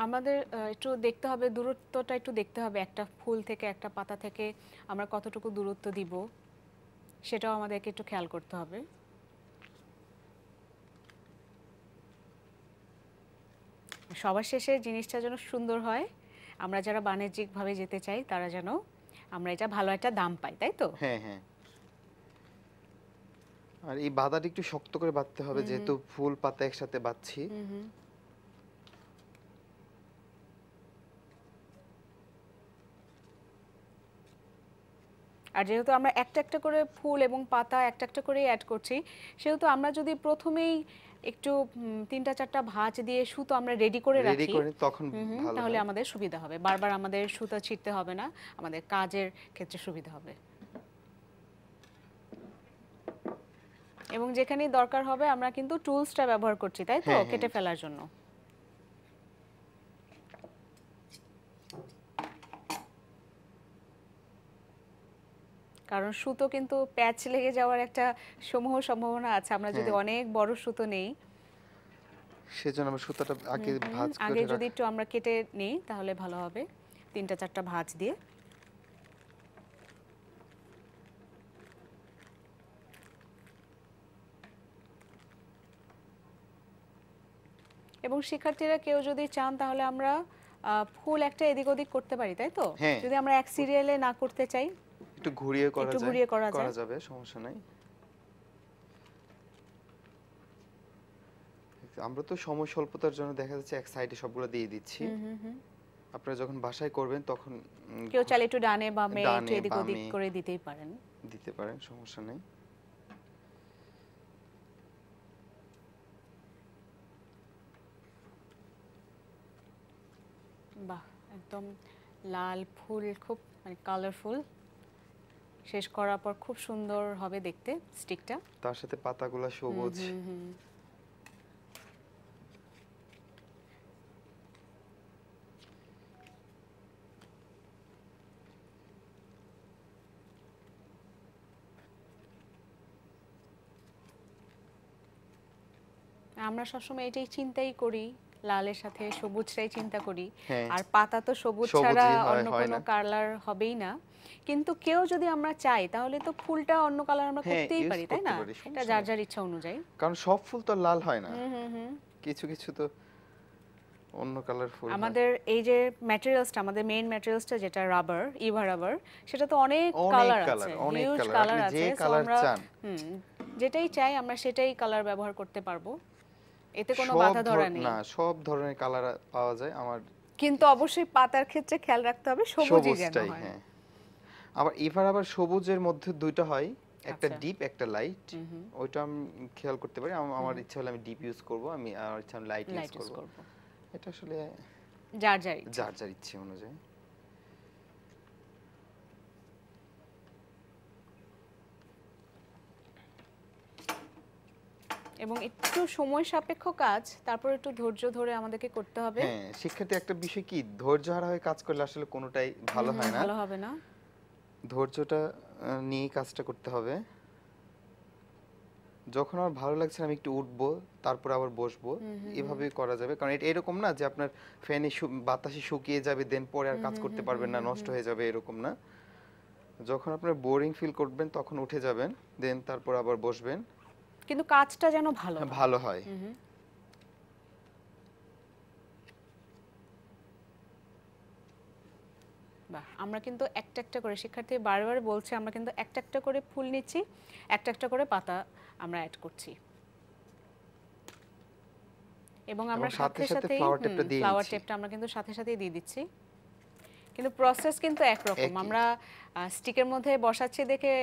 আমাদের একটু দেখতে হবে, দূরত্বটা একটু দেখতে হবে, একটা ফুল থেকে একটা পাতা থেকে আমরা কতটুকু দূরত্ব দিব সেটাও আমাদেরকে একটু খেয়াল করতে হবে। সবার শেষে জিনিসটা যেন সুন্দর হয়, আমরা যারা বাণিজ্যিকভাবে যেতে চাই তারা যেন আমরা এটা ভালো একটা দাম পাই, তাই তো? হ্যাঁ হ্যাঁ। আর এই বাঁধাটা একটু শক্ত করে বাঁধতে হবে, যেহেতু ফুল পাতা একসাথে বাঁধছি। আর যেহেতু আমরা একটা একটা করে ফুল এবং পাতা একটা একটা করে অ্যাড করছি, সেহেতু আমরা যদি প্রথমেই একটু 3টা 4টা ভাঁজ দিয়ে সুতো আমরা রেডি করে রাখি তখন তাহলে আমাদের সুবিধা হবে, বারবার আমাদের সুতো ছিঁড়তে হবে না, আমাদের কাজের ক্ষেত্রে সুবিধা হবে। এবং যেখানেই দরকার হবে আমরা কিন্তু টুলসটা ব্যবহার করছি, তাই তো, কেটে ফেলার জন্য। কারণ সুতো কিন্তু প্যাচ লেগে যাওয়ার একটা সমূহ সম্ভাবনা আছে আমরা যদি অনেক বড় সুতো নেই, সেজন্য আমরা সুতোটা আগে ভাঁজ করে আগে যদি একটু আমরা কেটে নেই তাহলে ভালো হবে 3টা 4টা ভাঁজ দিয়ে। এবং শিক্ষার্থীরা কেউ যদি চান তাহলে আমরা ফুল একটা এদিক ওদিক করতে পারি, তাই তো? যদি আমরা এক সিরিয়ালে না করতে চাই একটু ঘুরিয়ে করা যাবে, সমস্যা নাই। আমরা তো সময় স্বল্পতার জন্য দেখা যাচ্ছে এক সাইডে সবগুলো দিয়ে দিচ্ছি। আপনারা যখন বাসায় করবেন তখন কেউ চাইলে একটু ডানে বামে একটু এদিক ওদিক করে দিতেই পারেন, সমস্যা নেই। বাহ, একদম লাল ফুল, খুব মানে কালারফুল। শেষ করার পর খুব সুন্দর হবে দেখতে স্টিকটা, তার সাথে পাতাগুলো সবুজ। আমরা সবসময় এটাই চিন্তাই করি, লালের সাথে সবুজটাই চিন্তা করি, আর পাতা তো সবুজ ছাড়া অন্য কোনো কালার হবেই না। কিন্তু কেউ যদি আমরা চাই তাহলে তো ফুলটা অন্য কালার আমরা করতেই পারি, তাই না? এটা যার যার ইচ্ছা অনুযায়ী, কারণ সব ফুল তো লাল হয় না, কিছু কিছু তো অন্য কালার ফুল। আমাদের এই যে ম্যাটেরিয়ালসটা, আমাদের মেইন ম্যাটেরিয়ালসটা যেটা রাবার, ইভা রাবার, সেটা তো অনেক কালার আছে, হিউজ কালার আছে। সো আমরা যেটাই চাই আমরা সেটাই কালার ব্যবহার করতে পারবো, এতে কোনো বাধা ধরা নেই। না, সব ধরনের কালার পাওয়া যায় আমার, কিন্তু অবশ্যই পাতার ক্ষেত্রে খেয়াল রাখতে হবে সবুজই যেন হয়। আবার এবার আবার সবুজের মধ্যে দুইটা হয়, একটা ডিপ একটা লাইট, ওইটা আমি খেয়াল করতে পারি। আমার ইচ্ছা হলে আমি ডিপ ইউজ করব, আমার ইচ্ছা হলে লাইট ইউজ করব। এটা আসলে যার যার ইচ্ছে অনুযায়ী। এবং একটু সময় সাপেক্ষ কাজ, তারপর একটু ধৈর্য ধরে আমাদেরকে করতে হবে। হ্যাঁ, শিক্ষার্থী একটা বিষয় কি, ধৈর্য হারা হয়ে কাজ করলে আসলে কোনোটাই ভালো হয় না, ভালো হবে না। ধৈর্যটা নিয়ে কাজটা করতে হবে। যখন আমার ভালো লাগছে আমি একটু উঠবো, তারপর আবার বসবো, এভাবে করা যাবে। কারণ এটা এরকম না যে আপনার ফ্যানে বাতাসে শুকিয়ে যাবে দেন পরে আর কাজ করতে পারবেন না, নষ্ট হয়ে যাবে, এরকম না। যখন আপনার বোরিং ফিল করবেন তখন উঠে যাবেন, দেন তারপর আবার বসবেন, কিন্তু কাজটা যেন ভালো হয়। বাহ, আমরা কিন্তু একটা একটা করে, শিক্ষার্থী বারবার বলছে আমরা কিন্তু একটা একটা করে ফুল নিচ্ছি, একটা একটা করে পাতা আমরা অ্যাড করছি, এবং আমরা সাথে সাথে ফ্লাওয়ার টেপটা আমরা কিন্তু সাথে সাথেই দিয়ে দিচ্ছি। কিন্তু প্রসেস কিন্তু একরকম, আমরা স্টিকের মধ্যে বসাচ্ছি দেখে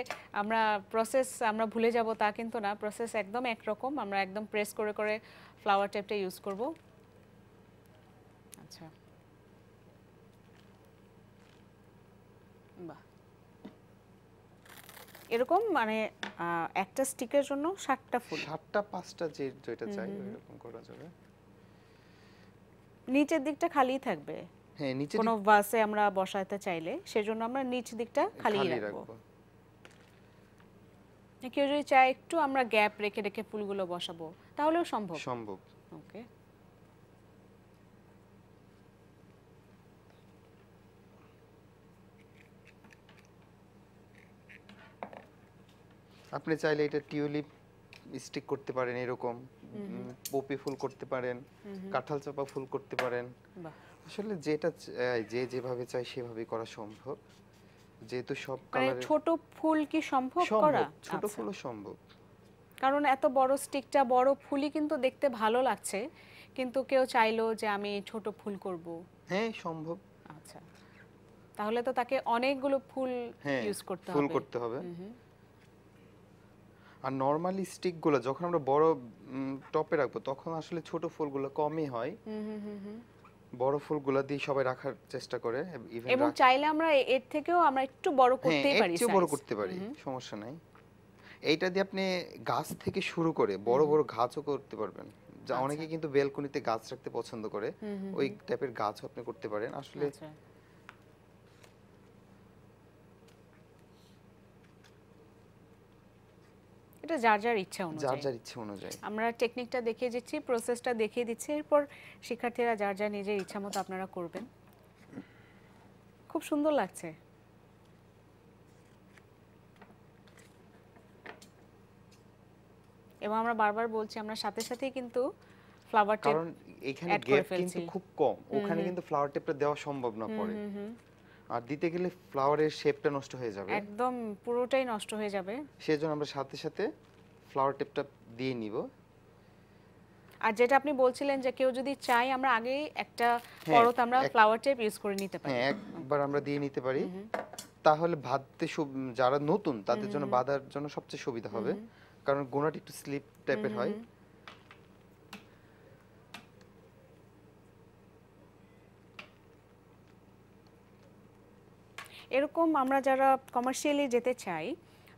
আমরা প্রসেস আমরা ভুলে যাব তা কিন্তু না, প্রসেস একদম একরকম। আমরা একদম প্রেস করে করে ফ্লাওয়ার টেপটা ইউজ করব। আচ্ছা, বাহ, এরকম মানে একটা স্টিকের জন্য 7টা ফুল, 7টা 5টা যেটা চাই এরকম করা যাবে। নিচের দিকটা খালি থাকবে, হ্যাঁ, নিচে কোনো ভাসে আমরা বসাতে চাইলে সেজন্য আমরা নিচ দিকটা খালি রাখবো। কেউ যদি চায় একটু আমরা গ্যাপ রেখে রেখে ফুলগুলো বসাবো তাহলেও সম্ভব। ওকে, আপনি চাইলে এটা টিউলিপ স্টিক করতে পারেন, এরকম পপি ফুল করতে পারেন, কাঁঠাল চাপা ফুল করতে পারেন। আসলে যেটা যে যেভাবে চাই সেভাবে করা সম্ভব, যেহেতু সব কালারে। ছোট ফুল কি সম্ভব করা? ছোট ফুলও সম্ভব, কারণ এত বড় স্টিকটা, বড় ফুলই কিন্তু দেখতে ভালো লাগছে, কিন্তু কেউ চাইলো যে আমি ছোট ফুল করব। হ্যাঁ, সম্ভব। আচ্ছা, তাহলে তো তাকে অনেকগুলো ফুল ইউজ করতে হবে। আর নরমালি স্টিকগুলো যখন আমরা বড় টপে রাখবো তখন আসলে ছোট ফুলগুলো কমই হয়, বড় ফুলগুলো দিয়ে সবাই রাখার চেষ্টা করে। এবং চাইলে আমরা এর থেকেও আমরা একটু বড় করতেই পারি, একটু বড় করতে পারি, সমস্যা নাই। এইটা দিয়ে আপনি গাছ থেকে শুরু করে বড় বড় গাছও করতে পারবেন। যা অনেকে কিন্তু বেলকনিতে গাছ রাখতে পছন্দ করে, ওই টাইপের গাছও আপনি করতে পারেন। আসলে এটা যার যার ইচ্ছা অনুযায়ী আমরা টেকনিকটা দেখিয়ে দিচ্ছি, প্রসেসটা দেখিয়ে দিচ্ছি, এরপর শিক্ষার্থীরা যার যার নিজের ইচ্ছা মতো আপনারা করবেন। খুব সুন্দর লাগছে। এবং আমরা বারবার বলছি আমরা সাথে সাথেই কিন্তু ফ্লাওয়ার টেপ, কারণ এখানে গ্যাপ কিন্তু খুব কম, ওখানে কিন্তু ফ্লাওয়ার টেপটা দেওয়া সম্ভব না পড়ে, আর দিতে গেলে ফ্লাওয়ারের শেপটা নষ্ট হয়ে যাবে, একদম পুরোটাই নষ্ট হয়ে যাবে। সেজন্য আমরা সাথে সাথে ফ্লাওয়ার টেপটা দিয়ে নিব। আর যেটা আপনি বলছিলেন যে কেউ যদি চায় আমরা আগেই একটা পরত আমরা ফ্লাওয়ার টেপ ইউজ করে নিতে পারি। হ্যাঁ, একবার আমরা দিয়ে নিতে পারি, তাহলে বাঁধতে যারা নতুন তাদের জন্য বাঁধার জন্য সবচেয়ে সুবিধা হবে, কারণ গোনাটা একটু স্লিপ টাইপের হয়। এরকম আমরা যারা কমার্শিয়ালি যেতে চাই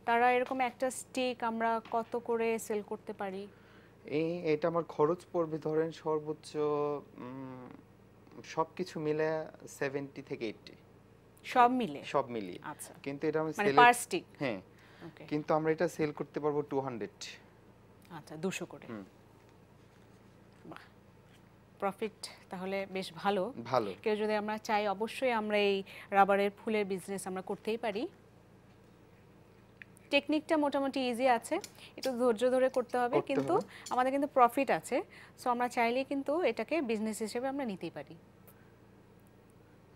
তারা এরকম একটা স্টিক আমরা কত করে সেল করতে পারি? এটা আমার খরচ পড়বে ধরেন সর্বোচ্চ সবকিছু মিলে 70 থেকে 80, সব মিলিয়ে। আচ্ছা, কিন্তু এটা আমি মানে পার স্টিক। হ্যাঁ, কিন্তু আমরা এটা সেল করতে পারবো 200। আচ্ছা, 200 করে। বাহ, প্রফিট তাহলে বেশ ভালো। কেউ যদি আমরা চাই অবশ্যই আমরা এই রাবারের ফুলের বিজনেস আমরা করতেই পারি। টেকনিকটা মোটামুটি ইজি আছে, একটু ধৈর্য ধরে করতে হবে, কিন্তু আমাদের কিন্তু প্রফিট আছে। সো আমরা চাইলেই কিন্তু এটাকে বিজনেস হিসেবে আমরা নিতেই পারি।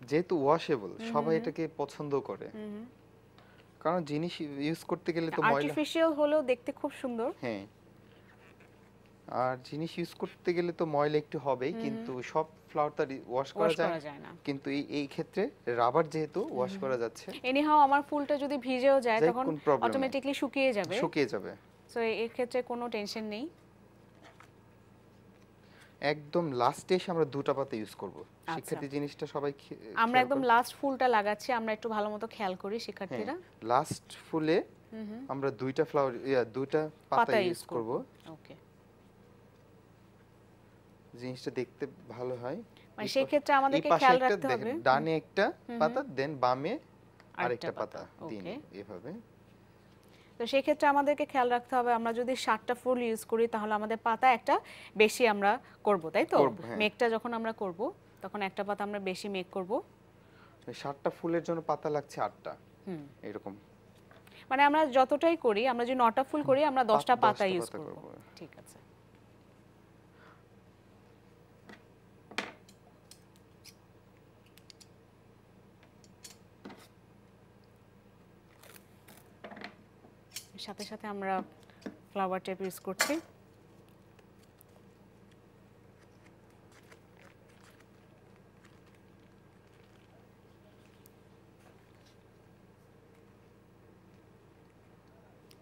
যেহেতু ওয়াশেবল, সবাই এটাকে পছন্দ করে, কারণ জিনিস ইউজ করতে গেলে তো ময়লা, আর্টিফিশিয়াল হলেও দেখতে খুব সুন্দর। হ্যাঁ, আর জিনিস ইউজ করতে গেলে তো ময়লা একটু হবেই, কিন্তু সব ফ্লাওয়ার তো ওয়াশ করা যায় না, কিন্তু এই ক্ষেত্রে রাবার যেহেতু ওয়াশ করা যাচ্ছে। এনিহাও আমার ফুলটা যদি ভিজেও যায় তখন অটোমেটিক্যালি শুকিয়ে যাবে, সো এর ক্ষেত্রে কোনো টেনশন নেই। একদম লাস্টে এসে আমরা দুটো পাতা ইউজ করব, শিক্ষার্থী জিনিসটা সবাই আমরা একদম লাস্ট ফুলটা লাগাচ্ছি, আমরা একটু ভালোমতো খেয়াল করি শিক্ষার্থীরা। লাস্ট ফুলে আমরা দুইটা ফ্লাওয়ার দুইটা পাতা ইউজ করব। ওকে, জিনিসটা দেখতে ভালো হয়, মানে সেই ক্ষেত্রে আমাদেরকে খেয়াল রাখতে হবে ডানে একটা পাতা দেন বামে আরেকটা পাতা দিন, এভাবে। তো সেই ক্ষেত্রে আমাদেরকে খেয়াল রাখতে হবে আমরা যদি 7টা ফুল ইউজ করি তাহলে আমাদের পাতা একটা বেশি আমরা করব, তাই তো? মেকটা যখন আমরা করব তখন একটা পাতা আমরা বেশি মেক করব। 7টা ফুলের জন্য পাতা লাগছে 8টা, এরকম। মানে আমরা যতটাই করি, আমরা যদি 9টা ফুল করি আমরা 10টা পাতা ইউজ করব। ঠিক আছে। সাথে সাথে আমরা ফ্লাওয়ার টেপ ইউজ করছি।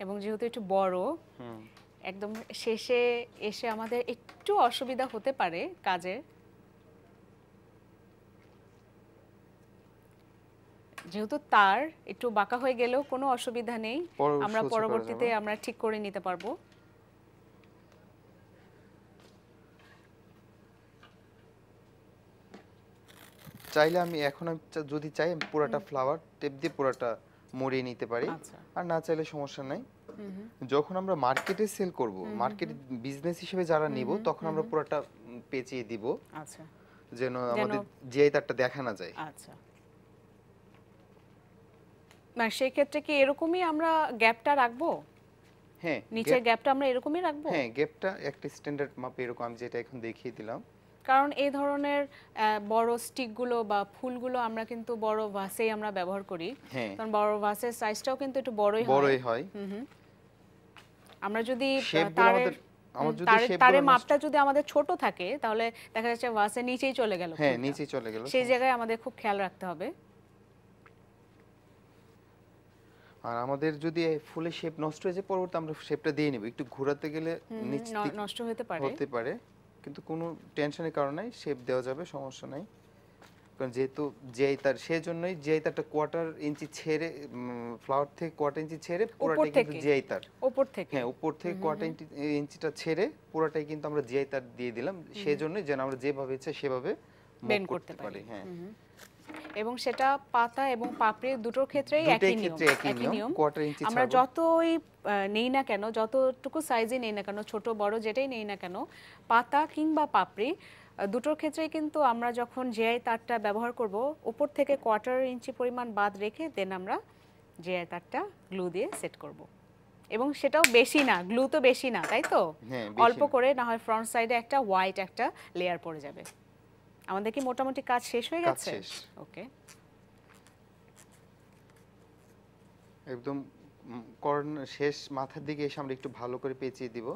এবং যেহেতু একটু বড়, একদম শেষে এসে আমাদের একটু অসুবিধা হতে পারে কাজে, যেহেতু তার একটু বাঁকা হয়ে গেলেও কোনো অসুবিধা নেই, আমরা পরবর্তীতে আমরা ঠিক করে নিতে পারবো। চাইলে আমি এখন যদি চাই পুরোটা ফ্লাওয়ার টেপ দিয়ে পুরোটা মরিয়ে নিতে পারি, আর না চাইলে সমস্যা নাই। যখন আমরা মার্কেটে সেল করব, মার্কেট বিজনেস হিসেবে যারা নিব, তখন আমরা পুরোটা পেঁচিয়ে দিব, আচ্ছা, যেন আমাদের জিআই তারটা দেখা না যায়। আচ্ছা, না সেই ক্ষেত্রে কি এরকমই আমরা গ্যাপটা রাখবো? হ্যাঁ, নিচের গ্যাপটা আমরা এরকমই রাখবো। হ্যাঁ, গ্যাপটা একটা স্ট্যান্ডার্ড মাপে এরকম, আমি যেটা এখন দেখিয়ে দিলাম। কারণ এই ধরনের বড় স্টিকগুলো বা ফুলগুলো আমরা কিন্তু বড় ভাসেই আমরা ব্যবহার করি, কারণ বড় ভাসের সাইজটাও কিন্তু একটু বড়ই হয়। আমরা যদি তারের মাপটা যদি আমাদের ছোট থাকে তাহলে দেখা যাচ্ছে ভাসের নিচেই চলে গেল, হ্যাঁ নিচেই চলে গেল, সেই জায়গায় আমাদের খুব খেয়াল রাখতে হবে। আর আমাদের যদি ফুলের শেপ নষ্ট হয়ে যায়, পরবর্তী আমরা শেপটা দিয়ে নিব, একটু ঘোরাতে গেলে নষ্ট হতে পারে, কিন্তু কোনো টেনশনের কারণ নাই, শেপ দেওয়া যাবে, সমস্যা নাই। কারণ যেহেতু জিআই তার, সেজন্যই জিআই তারটা কোয়ার্টার ইঞ্চি ছেড়ে, ফ্লাওয়ার থেকে কোয়ার্টার ইঞ্চি ছেড়ে পুরোটাই কিন্তু জিআই তার, উপর থেকে, হ্যাঁ উপর থেকে কোয়ার্টার ইঞ্চিটা ছেড়ে পুরোটাই কিন্তু আমরা জিআই তার দিয়ে দিলাম, সেজন্যই যেন আমরা যেভাবে ইচ্ছা সেভাবে বেন্ড করতে পারি। হ্যাঁ, এবং সেটা পাতা এবং পাপড়ি দুটোর ক্ষেত্রেই একই নিয়ম। আমরা যতই নেই না কেন, যতটুকু সাইজে নেই না কেন, ছোট বড় যেটাই নেই না কেন, পাতা কিংবা পাপড়ি দুটোর ক্ষেত্রেই কিন্তু আমরা যখন জিআই তারটা ব্যবহার করব, উপর থেকে কোয়ার্টার ইঞ্চি পরিমাণ বাদ রেখে দেন আমরা জিআই তারটা গ্লু দিয়ে সেট করব। এবং সেটাও বেশি না, গ্লু তো বেশি না, তাই তো? অল্প করে, না হয় ফ্রন্ট সাইডে একটা হোয়াইট একটা লেয়ার পড়ে যাবে। আমাদের কি মোটামুটি কাজ শেষ হয়ে গেছে? ওকে, একদম কর্নার শেষ মাথার দিকে এসে আমরা একটু ভালো করে পেঁচিয়ে দিব।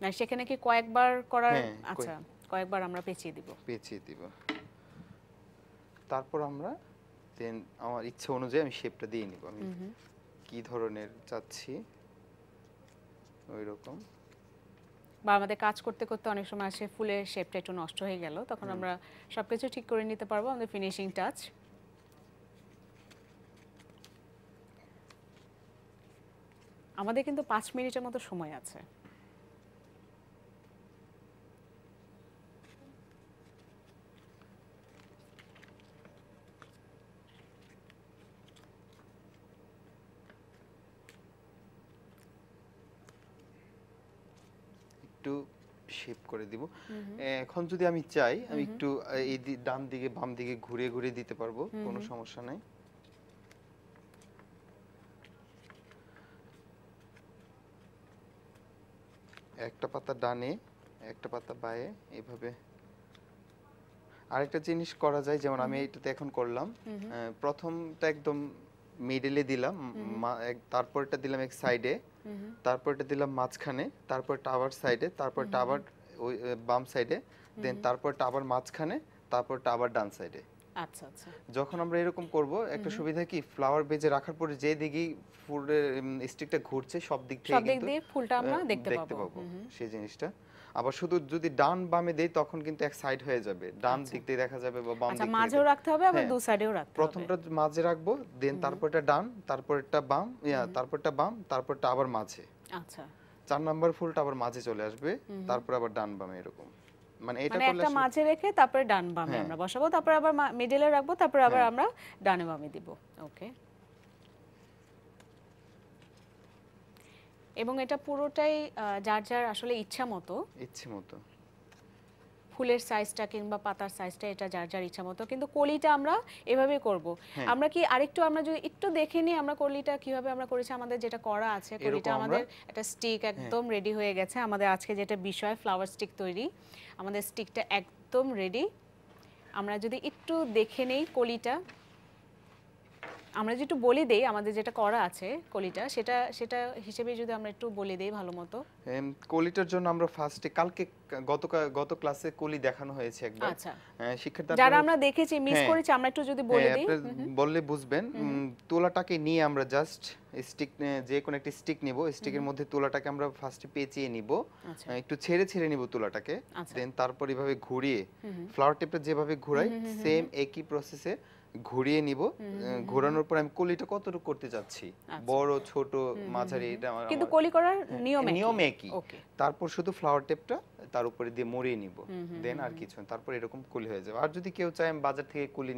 না সেখানে কি কয়েকবার করার? আচ্ছা, কয়েকবার আমরা পেঁচিয়ে দিব। তারপর আমরা দেন আমার ইচ্ছা অনুযায়ী আমি শেপটা দিয়ে নিব, আমি কি ধরনের চাচ্ছি ওই রকম। বা আমাদের কাজ করতে করতে অনেক সময় আসে ফুলের শেপটা একটু নষ্ট হয়ে গেল, তখন আমরা সবকিছু ঠিক করে নিতে পারবো, আমাদের ফিনিশিং টাচ। আমাদের কিন্তু 5 মিনিটের মতো সময় আছে। একটু শেপ করে দিব। এখন যদি আমি চাই, আমি একটু এই ডান দিকে বাম দিকে ঘুরিয়ে ঘুরিয়ে দিতে পারবো, কোনো সমস্যা নাই। একটা পাতা ডানে, একটা পাতা বায়ে, এইভাবে। আরেকটা জিনিস করা যায়, যেমন আমি এইটাতে এখন করলাম, প্রথমটা একদম মিডলে দিলাম, তারপরটা দিলাম এক সাইডে, তারপরটা দিলাম মাঝখানে, তারপরটা আবার সাইডে, তারপরটা আবার ওই বাম সাইডে, দেন তারপরটা আবার মাঝখানে, তারপরটা আবার ডান সাইডে। আচ্ছা আচ্ছা, যখন আমরা এরকম করব, একটা সুবিধা কি, ফ্লাওয়ার বেজে রাখার পরে যে দিকেই ফুলের স্টিকটা ঘুরছে সব দিক থেকে কিন্তু ফুলটা আমরা দেখতে পাবো সেই জিনিসটা। আবার শুধু যদি ডান বামে দেই তখন কিন্তু এক সাইড হয়ে যাবে, ডান দিক দিয়ে দেখা যাবে বা বাম দিক থেকে। মাঝেও রাখতে হবে, আবার দুই সাইডেও রাখতে হবে। প্রথমটা মাঝে রাখবো, দেন তারপরটা ডান, তারপরটা বাম, তারপরটা বাম, তারপরটা আবার মাঝে। আচ্ছা, 4 নাম্বার ফুলটা আবার মাঝে চলে আসবে, তারপর আবার ডান বামে, এরকম। মানে এটা করলে একটা মাঝে রেখে তারপরে ডান বামে আমরা বসাবো, তারপর আবার মিডলে রাখবো, তারপর আবার আমরা ডানে বামে দিব। ওকে, এবং এটা পুরোটাই যার যার আসলে ইচ্ছা মতো ফুলের সাইজটা কিংবা পাতার সাইজটা এটা যার যার ইচ্ছা মতো, কিন্তু কলিটা আমরা এভাবে করব। আমরা কি আরেকটু আমরা যদি একটু দেখে নিই আমরা কলিটা কিভাবে আমরা করেছি, আমাদের যেটা করা আছে কলিটা আমাদের একটা স্টিক একদম রেডি হয়ে গেছে। আমাদের আজকে যেটা বিষয় ফ্লাওয়ার স্টিক তৈরি, আমাদের স্টিকটা একদম রেডি। আমরা যদি একটু দেখে নেই কলিটা, আমরা যদি একটু বলে দেই আমাদের যেটা করা আছে কলিটা, সেটা হিসেবে যদি আমরা একটু বলে দেই ভালো মতো। কলিটার জন্য আমরা ফার্স্টে কালকে গত ক্লাসে কলি দেখানো হয়েছে একবার। আচ্ছা, শিক্ষার্থীরা যারা আমরা দেখেছি মিস করেছি আমরা একটু যদি বলে দেই, বললে বুঝবেন। তুলাটাকে নিয়ে আমরা জাস্ট স্টিক, যে কোনো একটা স্টিক নিব, স্টিকের মধ্যে তুলাটাকে আমরা ফার্স্টে পেঁচিয়ে নিব, একটু ছেড়ে ছেড়ে নিব তুলাটাকে, দেন তারপর এইভাবে ঘুরিয়ে ফ্লাওয়ার টেপটা যেভাবে ঘুরাই সেম একই প্রসেসে ঘুরিয়ে নিব। ঘোরানোর পর আমি কলিটা কতটুকু করতে যাচ্ছি, বড় ছোট মাঝারি, এটা কিন্তু কলি করার নিয়ম একই। তারপর শুধু ফ্লাওয়ার টেপটা তার উপরে দিয়ে মুড়িয়ে নিব, দেন আর কিছু, তারপর এরকম কলি হয়ে যাবে। আর যদি কেউ চায় আমি বাজার থেকে কলি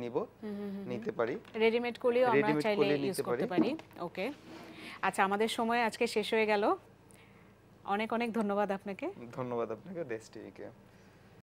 নিতে পারি, রেডিমেড কলিও আমরা চাইলে ইউজ করতে পারি। ওকে, আচ্ছা আমাদের সময় আজকে শেষ হয়ে গেল। অনেক অনেক ধন্যবাদ আপনাকে। ধন্যবাদ আপনাকে, ডেস্টিনিকে।